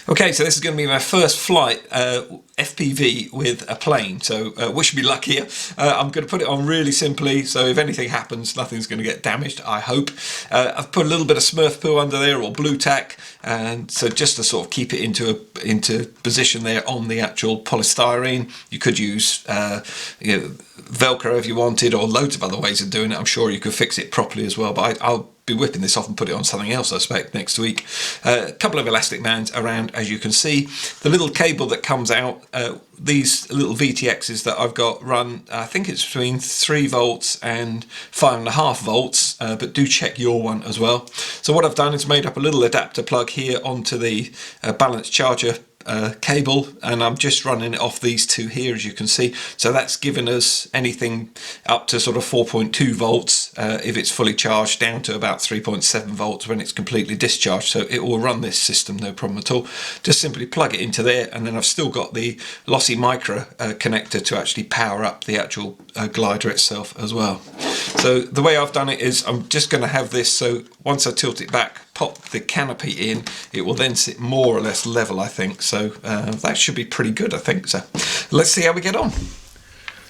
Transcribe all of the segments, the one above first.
Okay, so this is going to be my first flight FPV with a plane, so wish me luck here. I'm going to put it on really simply, so if anything happens, nothing's going to get damaged, I hope. I've put a little bit of Smurf poo under there, or blue tack, and so just to sort of keep it into position there on the actual polystyrene. You could use Velcro if you wanted, or loads of other ways of doing it. I'm sure you could fix it properly as well, but I'll be whipping this off and put it on something else, I expect, next week. A couple of elastic bands around, as you can see. The little cable that comes out, these little VTXs that I've got run, I think it's between 3 volts and 5.5 volts, but do check your one as well. So what I've done is made up a little adapter plug here onto the balance charger cable, and I'm just running it off these two here, as you can see. So that's given us anything up to sort of 4.2 volts if it's fully charged, down to about 3.7 volts when it's completely discharged. So it will run this system, no problem at all. Just simply plug it into there, and then I've still got the lossy micro connector to actually power up the actual glider itself as well. So the way I've done it is I'm just going to have this, so once I tilt it back, pop the canopy in, it will then sit more or less level, I think. So that should be pretty good, I think. So let's see how we get on.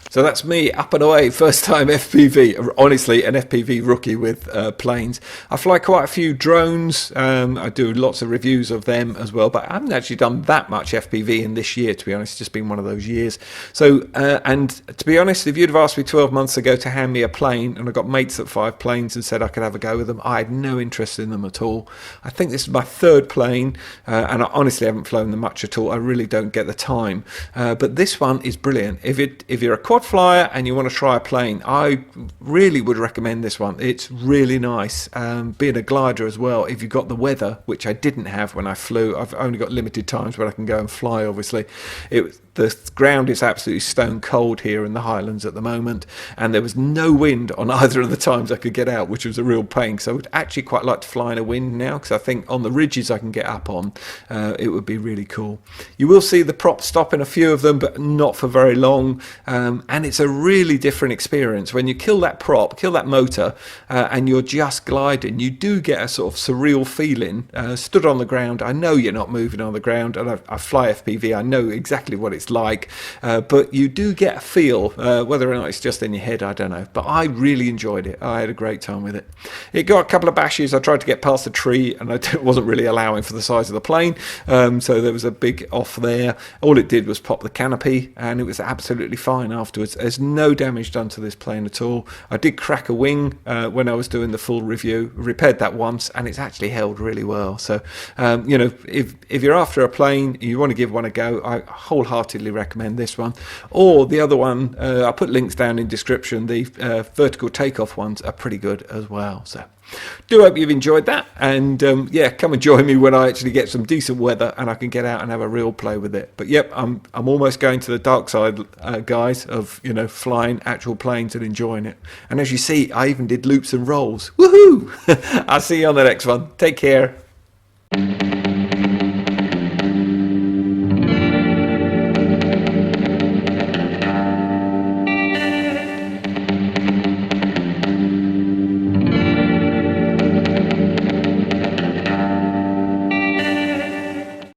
So that's me up and away, first time FPV, honestly an FPV rookie with planes. I fly quite a few drones, I do lots of reviews of them as well, but I haven't actually done that much FPV in this year, to be honest. It's just been one of those years. So, and to be honest, if you'd have asked me 12 months ago to hand me a plane, and I got mates that fly planes and said I could have a go with them, I had no interest in them at all. I think this is my 3rd plane, and I honestly haven't flown them much at all. I really don't get the time, but this one is brilliant. If you're a quad flyer and you want to try a plane, I really would recommend this one. It's really nice, being a glider as well. If you've got the weather, which I didn't have when I flew, I've only got limited times where I can go and fly, obviously. The ground is absolutely stone cold here in the Highlands at the moment, and there was no wind on either of the times I could get out, which was a real pain. So I would actually quite like to fly in a wind now, because I think on the ridges I can get up on, it would be really cool. You will see the prop stop in a few of them, but not for very long, and it's a really different experience. When you kill that prop, kill that motor, and you're just gliding, you do get a sort of surreal feeling. Stood on the ground, I know you're not moving on the ground, and I fly FPV, I know exactly what it's like, but you do get a feel, whether or not it's just in your head, I don't know, but I really enjoyed it. I had a great time with it. It got a couple of bashes. I tried to get past the tree, and I wasn't really allowing for the size of the plane, so there was a big off there. All it did was pop the canopy, and it was absolutely fine afterwards. There's no damage done to this plane at all. I did crack a wing when I was doing the full review, repaired that once, and it's actually held really well. So you know, if you're after a plane, you want to give one a go, I wholeheartedly recommend this one. Or the other one, I'll put links down in description. The vertical takeoff ones are pretty good as well. So do hope you've enjoyed that, and yeah, come and join me when I actually get some decent weather and I can get out and have a real play with it. But yep, I'm almost going to the dark side, guys, of, you know, flying actual planes and enjoying it. And as you see, I even did loops and rolls. Woohoo! I'll see you on the next one. Take care.